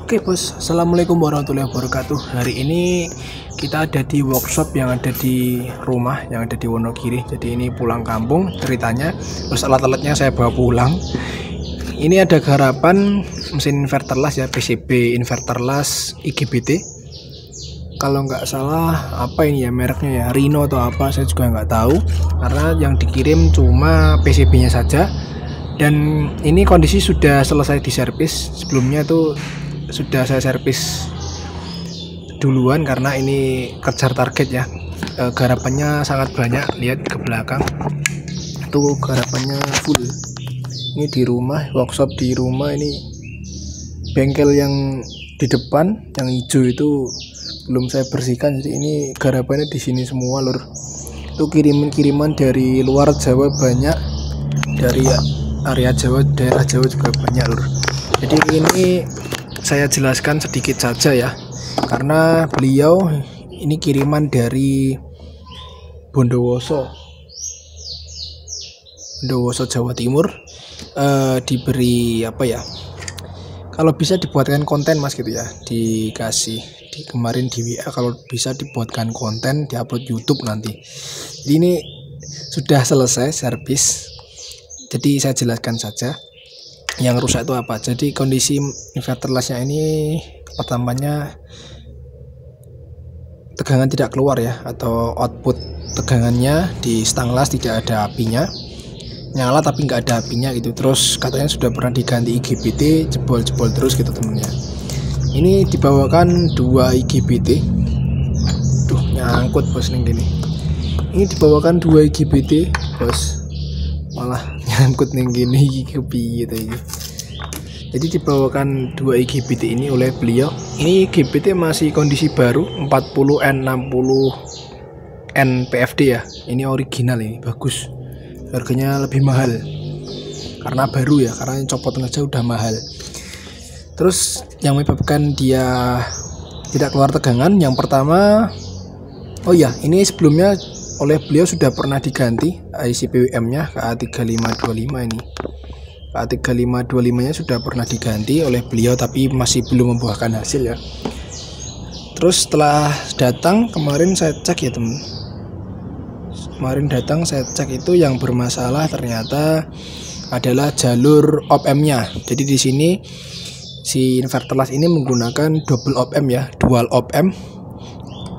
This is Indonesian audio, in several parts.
Oke bos, assalamualaikum warahmatullahi wabarakatuh. Hari ini kita ada di workshop yang ada di rumah yang ada di Wonogiri. Jadi ini pulang kampung ceritanya. Terus alat-alatnya saya bawa pulang. Ini ada garapan mesin inverter las ya, PCB inverter las IGBT. Kalau nggak salah apa ini ya mereknya ya, Rino atau apa, saya juga nggak tahu. Karena yang dikirim cuma PCB-nya saja. Dan ini kondisi sudah selesai diservis. Sebelumnya tuh sudah saya servis duluan karena ini kejar target ya. Garapannya sangat banyak, lihat ke belakang itu garapannya full. Ini di rumah, workshop di rumah. Ini bengkel yang di depan yang hijau itu belum saya bersihkan, jadi ini garapannya di sini semua lur. Itu kiriman dari luar Jawa banyak, dari area Jawa, daerah Jawa juga banyak lur. Jadi ini saya jelaskan sedikit saja ya, karena beliau ini kiriman dari Bondowoso Jawa Timur. Diberi apa ya, kalau bisa dibuatkan konten mas gitu ya, dikasih kemarin di WA kalau bisa dibuatkan konten diupload YouTube nanti. Jadi ini sudah selesai servis, jadi saya jelaskan saja yang rusak itu apa. Jadi kondisi inverter lasnya ini pertamanya tegangan tidak keluar ya, atau output tegangannya di stang las tidak ada apinya, nyala tapi nggak ada apinya gitu. Terus katanya sudah pernah diganti IGBT, jebol-jebol terus gitu temennya. Ini dibawakan 2 IGBT. Duh, nyangkut bos ning gini. Ini dibawakan 2 IGBT bos, malah nyangkut ning gini gitu. Jadi dibawakan 2 IGBT ini oleh beliau. Ini IGBT masih kondisi baru, 40N60N PFD ya. Ini original, ini bagus. Harganya lebih mahal karena baru ya, karena copot aja udah mahal. Terus yang menyebabkan dia tidak keluar tegangan, yang pertama, oh ya, ini sebelumnya oleh beliau sudah pernah diganti IC PWM-nya KA3525. Ini KA3525-nya sudah pernah diganti oleh beliau, tapi masih belum membuahkan hasil ya. Terus setelah datang kemarin saya cek ya teman. Kemarin datang saya cek itu yang bermasalah ternyata adalah jalur op-amp-nya. Jadi di sini si inverter las ini menggunakan double op-amp ya, dual op-amp.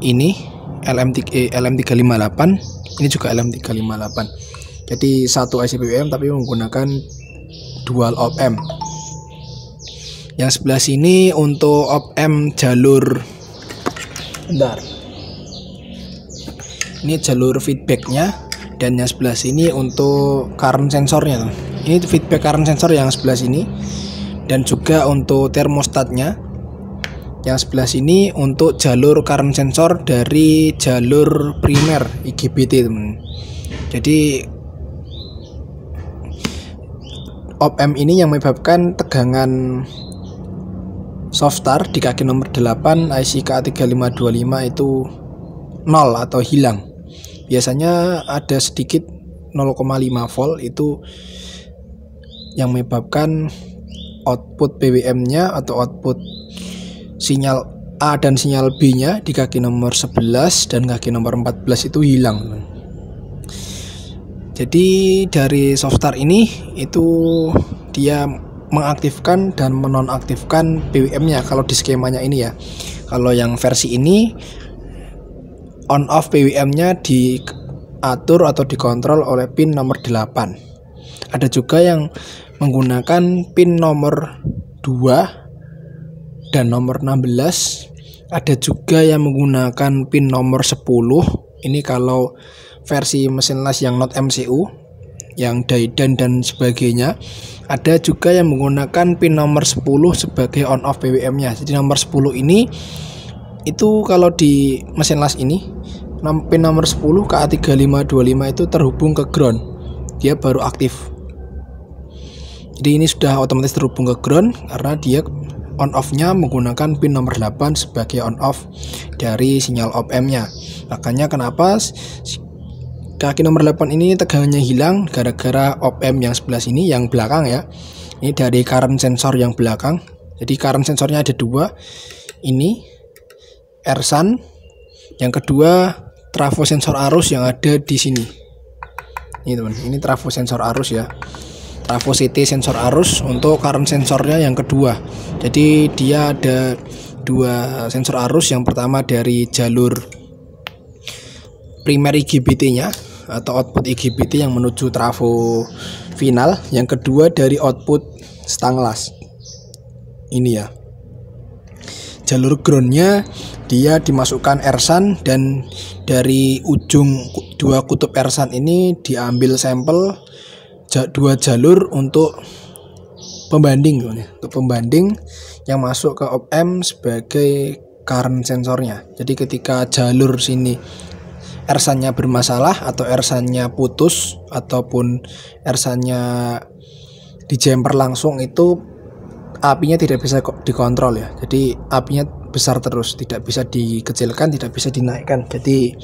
Ini LM358, ini juga LM358. Jadi satu IC PWM tapi menggunakan dual op-amp. Yang sebelah sini untuk op-amp jalur, bentar, ini jalur feedbacknya, dan yang sebelah sini untuk current sensornya. Ini feedback current sensor yang sebelah sini, dan juga untuk termostatnya yang sebelah sini untuk jalur current sensor dari jalur primer IGBT teman. Jadi op-amp ini yang menyebabkan tegangan soft start di kaki nomor 8 IC KA3525 itu 0 atau hilang. Biasanya ada sedikit 0,5 volt, itu yang menyebabkan output PWM-nya atau output sinyal A dan sinyal B-nya di kaki nomor 11 dan kaki nomor 14 itu hilang. Jadi dari soft start ini itu dia mengaktifkan dan menonaktifkan PWM-nya kalau di skemanya ini ya. Kalau yang versi ini on off PWM-nya diatur atau dikontrol oleh pin nomor 8. Ada juga yang menggunakan pin nomor 2 dan nomor 16. Ada juga yang menggunakan pin nomor 10. Ini kalau versi mesin las yang not MCU, yang Daidan dan sebagainya. Ada juga yang menggunakan pin nomor 10 sebagai on off PWM-nya. Jadi nomor 10 ini itu kalau di mesin las ini pin nomor 10 KA3525 itu terhubung ke ground, dia baru aktif. Jadi ini sudah otomatis terhubung ke ground karena dia on off-nya menggunakan pin nomor 8 sebagai on off dari sinyal op-amp-nya. Makanya kenapa kaki nomor 8 ini tegangannya hilang gara-gara op-amp yang sebelah sini, yang belakang ya. Ini dari current sensor yang belakang. Jadi current sensornya ada dua. Ini RSUN, yang kedua trafo sensor arus yang ada di sini. Ini teman, ini trafo sensor arus ya. Trafo CT sensor arus untuk current sensornya yang kedua. Jadi dia ada dua sensor arus. Yang pertama dari jalur primer IGBT-nya atau output IGBT yang menuju trafo final. Yang kedua dari output stanglas. Ini ya. Jalur groundnya dia dimasukkan RSUN, dan dari ujung dua kutub RSUN ini diambil sampel dua jalur untuk pembanding, yang masuk ke op-amp sebagai current sensornya. Jadi ketika jalur sini RSUN-nya bermasalah atau RSUN-nya putus ataupun RSUN-nya di jumper langsung, itu apinya tidak bisa dikontrol ya. Jadi apinya besar terus, tidak bisa dikecilkan, tidak bisa dinaikkan. Jadi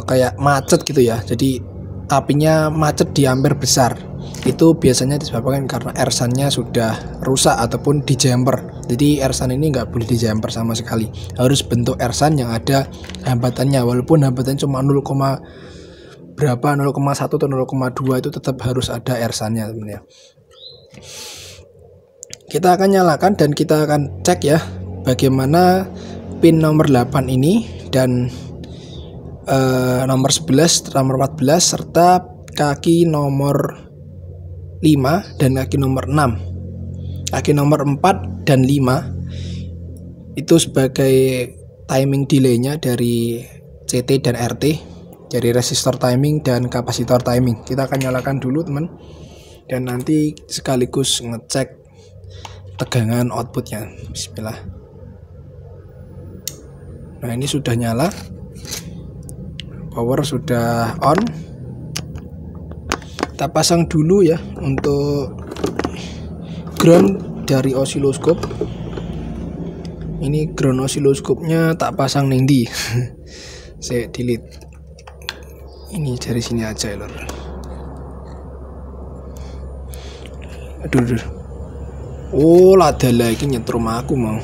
kayak macet gitu ya. Jadi apinya macet di ampere besar. Itu biasanya disebabkan karena RSUN-nya sudah rusak ataupun di jumper. Jadi RSUN ini nggak boleh di jumper sama sekali. Harus bentuk RSUN yang ada hambatannya. Walaupun hambatannya cuma 0, berapa 0,1 atau 0,2 itu tetap harus ada RSUN-nya teman-teman ya. Kita akan nyalakan dan kita akan cek ya bagaimana pin nomor 8 ini dan nomor 11, nomor 14 serta kaki nomor 5 dan kaki nomor 6. Kaki nomor 4 dan 5 itu sebagai timing delay-nya dari CT dan RT, dari resistor timing dan kapasitor timing. Kita akan nyalakan dulu teman, dan nanti sekaligus ngecek tegangan outputnya. Bismillah. Nah, ini sudah nyala, power sudah on. Kita pasang dulu ya untuk ground dari osiloskop. Ini ground osiloskopnya tak pasang nindi. Saya delete. Ini dari sini aja lor. Aduh. Oh, ada lagi nyetrum aku mau.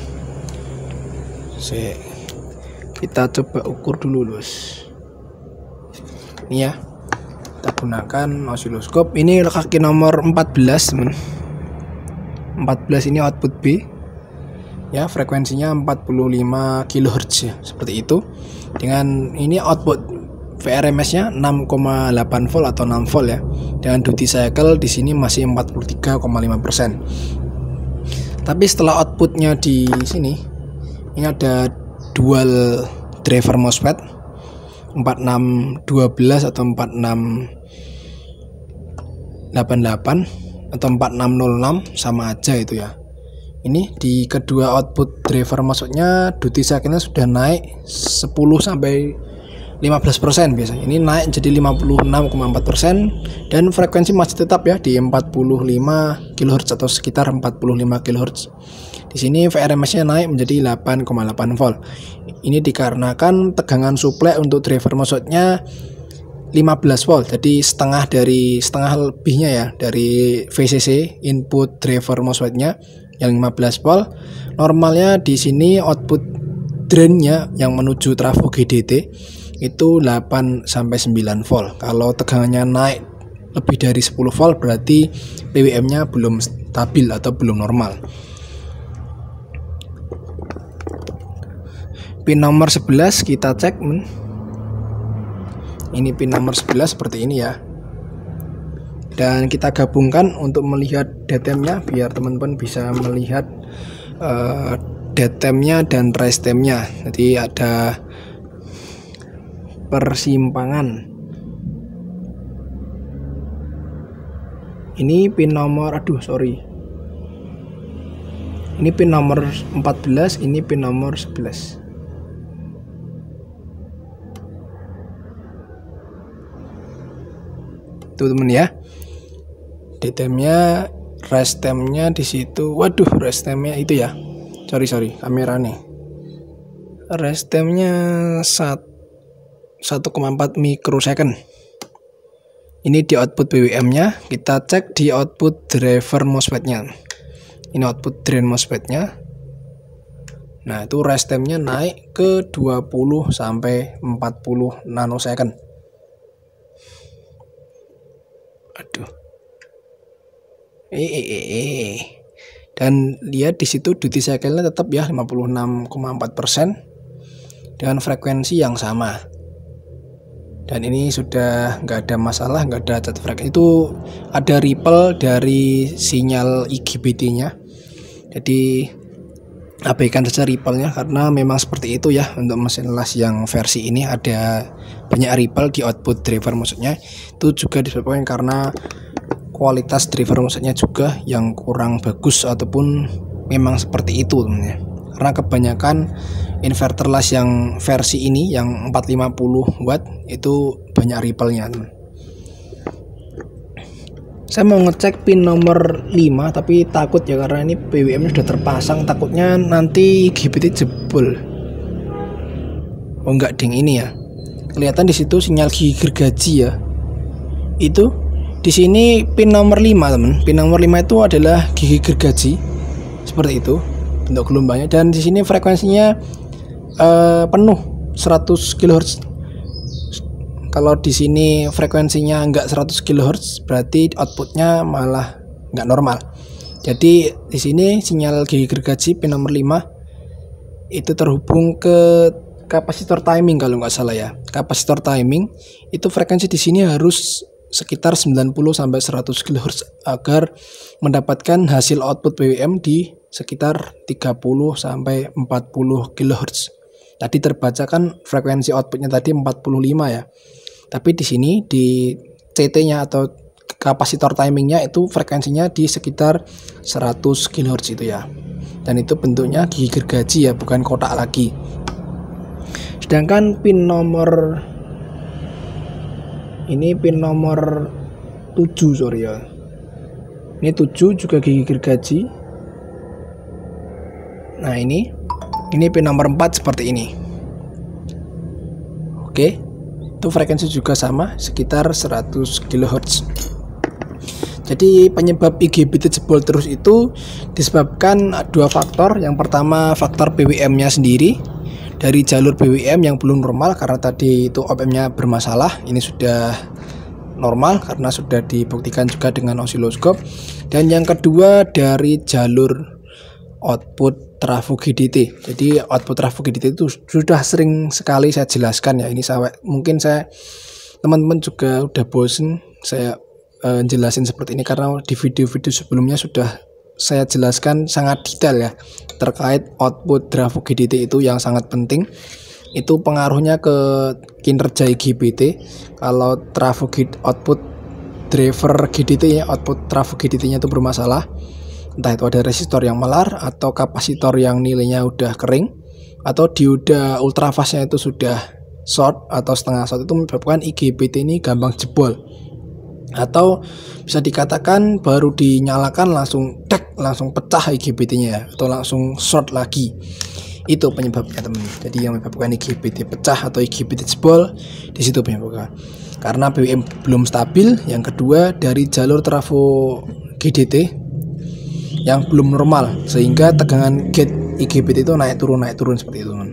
Kita coba ukur dulu, Lus. Ini ya. Kita gunakan osiloskop. Ini kaki nomor 14, teman. 14 ini output B. Ya, frekuensinya 45 kHz ya, seperti itu. Dengan ini output VRMS-nya 6,8 volt atau 6 volt ya. Dengan duty cycle di sini masih 43,5%. Tapi setelah outputnya di sini, ini ada dual driver MOSFET 4612 atau 4688 atau 4606, sama aja itu ya. Ini di kedua output driver MOSFET-nya duty cycle-nya sudah naik 10 sampai 15% biasanya. Ini naik jadi 56,4% dan frekuensi masih tetap ya di 45 kHz atau sekitar 45 kHz. Di sini VRMS-nya naik menjadi 8,8 volt. Ini dikarenakan tegangan suplai untuk driver MOSFET-nya 15 volt. Jadi setengah lebihnya ya dari VCC input driver MOSFET-nya yang 15 volt. Normalnya di sini output drain-nya yang menuju trafo GDT itu 8 sampai 9 volt. Kalau tegangannya naik lebih dari 10 volt berarti PWM-nya belum stabil atau belum normal. Pin nomor 11 kita cek. Ini pin nomor 11 seperti ini ya. Dan kita gabungkan untuk melihat datemnya biar teman-teman bisa melihat datemnya dan restemnya. Jadi ada persimpangan. Ini pin nomor ini pin nomor 14, ini pin nomor 11. Tuh temen ya. Datemnya, restemnya di situ. Waduh, restemnya itu ya. Sorry kamera nih. Restemnya 1,4 mikrosecond. Ini di output PWM-nya. Kita cek di output driver MOSFET-nya. Ini output drain MOSFET-nya. Nah, itu rest time-nya naik ke 20 sampai 40 nanosecond. Aduh. Dan lihat di situ duty cycle-nya tetap ya 56,4% dengan frekuensi yang sama. Dan ini sudah nggak ada masalah, nggak ada cacat frekuensi. Itu ada ripple dari sinyal IGBT-nya. Jadi abaikan saja ripple-nya karena memang seperti itu ya, untuk mesin las yang versi ini ada banyak ripple di output driver maksudnya. Itu juga disebabkan karena kualitas driver maksudnya juga yang kurang bagus ataupun memang seperti itu temennya. Karena kebanyakan inverter las yang versi ini yang 450 watt itu banyak ripple-nya teman. Saya mau ngecek pin nomor 5 tapi takut ya karena ini PWM sudah terpasang, takutnya nanti IGBT jebol. Oh enggak ding, ini ya. Kelihatan di situ sinyal gigi gergaji ya. Itu di sini pin nomor 5 teman. Pin nomor 5 itu adalah gigi gergaji. Seperti itu bentuk gelombangnya, dan di sini frekuensinya penuh 100 kHz. Kalau di sini frekuensinya enggak 100 kHz, berarti outputnya malah enggak normal. Jadi di sini sinyal gigi gergaji pin nomor 5 itu terhubung ke kapasitor timing kalau nggak salah ya. Kapasitor timing itu frekuensi di sini harus sekitar 90 sampai 100 kHz agar mendapatkan hasil output PWM di sekitar 30 sampai 40 kHz. Tadi terbaca kan frekuensi outputnya tadi 45 ya. Tapi di sini di CT-nya atau kapasitor timingnya itu frekuensinya di sekitar 100 kHz itu ya. Dan itu bentuknya gigi gergaji ya, bukan kotak lagi. Sedangkan pin nomor ini pin nomor 7 sorry ya. Ini 7 juga gigi gergaji. Nah ini pin nomor 4 seperti ini. Oke. Itu frekuensi juga sama sekitar 100 kHz. Jadi penyebab IGBT jebol terus itu disebabkan dua faktor. Yang pertama faktor PWM-nya sendiri dari jalur PWM yang belum normal karena tadi itu op-amp-nya bermasalah. Ini sudah normal karena sudah dibuktikan juga dengan osiloskop. Dan yang kedua dari jalur output trafo GDT. Jadi output trafo GDT itu sudah sering sekali saya jelaskan ya. Ini mungkin teman-teman juga udah bosen saya jelasin seperti ini karena di video-video sebelumnya sudah saya jelaskan sangat detail ya terkait output trafo GDT itu yang sangat penting. Itu pengaruhnya ke kinerja IGBT. Kalau trafo output driver GDT ya, output trafo GDT-nya itu bermasalah, entah itu ada resistor yang melar atau kapasitor yang nilainya udah kering atau dioda ultrafasnya itu sudah short atau setengah short, itu menyebabkan IGBT ini gampang jebol. Atau bisa dikatakan baru dinyalakan langsung langsung pecah IGBT-nya ya, atau langsung short lagi. Itu penyebabnya teman. Jadi yang menyebabkan IGBT pecah atau IGBT jebol di situ penyebabnya. Karena PWM belum stabil, yang kedua dari jalur trafo GDT yang belum normal sehingga tegangan gate IGBT itu naik turun seperti itu teman.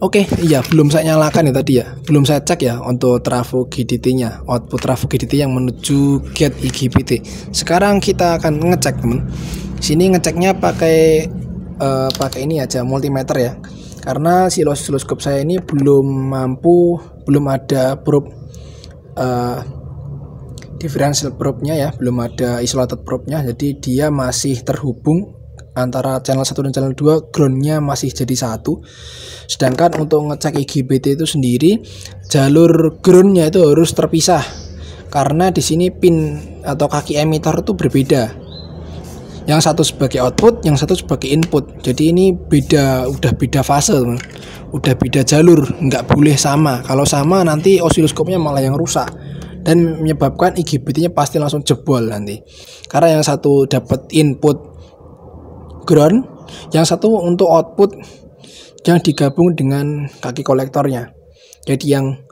Oke, iya belum saya nyalakan ya tadi ya, belum saya cek ya untuk trafo GDT-nya, output trafo GDT yang menuju gate IGBT. Sekarang kita akan ngecek teman. Sini ngeceknya pakai ini aja multimeter ya, karena si osiloskop saya ini belum ada probe differential probe-nya ya, belum ada isolated probe-nya, jadi dia masih terhubung antara channel 1 dan channel 2, ground-nya masih jadi satu. Sedangkan untuk ngecek IGBT itu sendiri, jalur ground-nya itu harus terpisah karena di sini pin atau kaki emitter itu berbeda. Yang satu sebagai output, yang satu sebagai input. Jadi ini udah beda fase teman. Udah beda jalur, nggak boleh sama. Kalau sama nanti osiloskopnya malah yang rusak dan menyebabkan IGBT-nya pasti langsung jebol nanti. Karena yang satu dapat input ground, yang satu untuk output yang digabung dengan kaki kolektornya. Jadi yang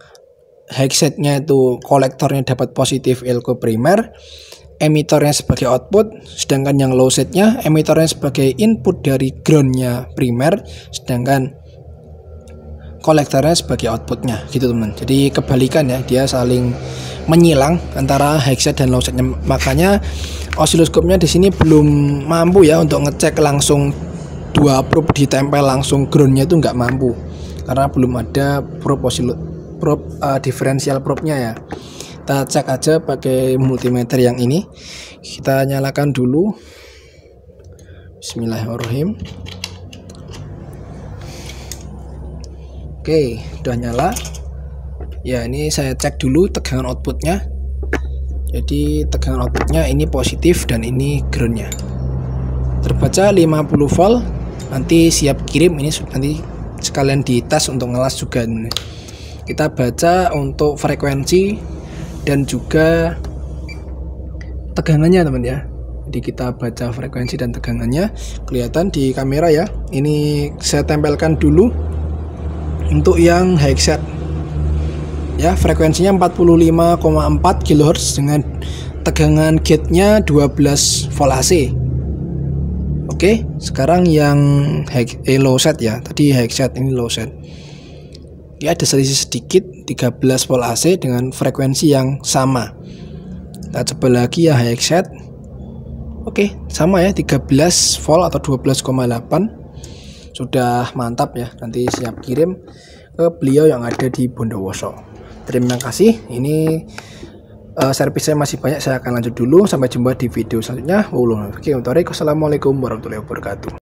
headsetnya itu kolektornya dapat positif elko primer, emitornya sebagai output, sedangkan yang low setnya emitornya sebagai input dari groundnya primer, sedangkan kolektornya sebagai outputnya gitu teman. Jadi kebalikan ya, dia saling menyilang antara high set dan low setnya. Makanya osiloskopnya di sini belum mampu ya untuk ngecek langsung dua probe ditempel langsung groundnya, itu nggak mampu karena belum ada probe diferensial probe-nya ya. Kita cek aja pakai multimeter yang ini. Kita nyalakan dulu. Bismillahirrahmanirrahim. Oke, udah nyala. Ya, ini saya cek dulu tegangan outputnya. Jadi tegangan outputnya ini positif dan ini groundnya. Terbaca 50 volt. Nanti siap kirim, ini nanti sekalian dites untuk ngelas juga. Kita baca untuk frekuensi dan juga tegangannya teman ya. Jadi kita baca frekuensi dan tegangannya, kelihatan di kamera ya. Ini saya tempelkan dulu untuk yang high set ya, frekuensinya 45,4 kHz dengan tegangan gate-nya 12 volt AC. Oke, sekarang yang low set ya, tadi high set, ini low set ya, ada selisih sedikit 13 volt AC dengan frekuensi yang sama. Kita coba lagi ya high set. Oke, sama ya, 13 volt atau 12,8. Sudah mantap ya, nanti siap kirim ke beliau yang ada di Bondowoso. Terima kasih. Ini servisnya masih banyak, saya akan lanjut dulu. Sampai jumpa di video selanjutnya. Wassalamualaikum warahmatullahi wabarakatuh.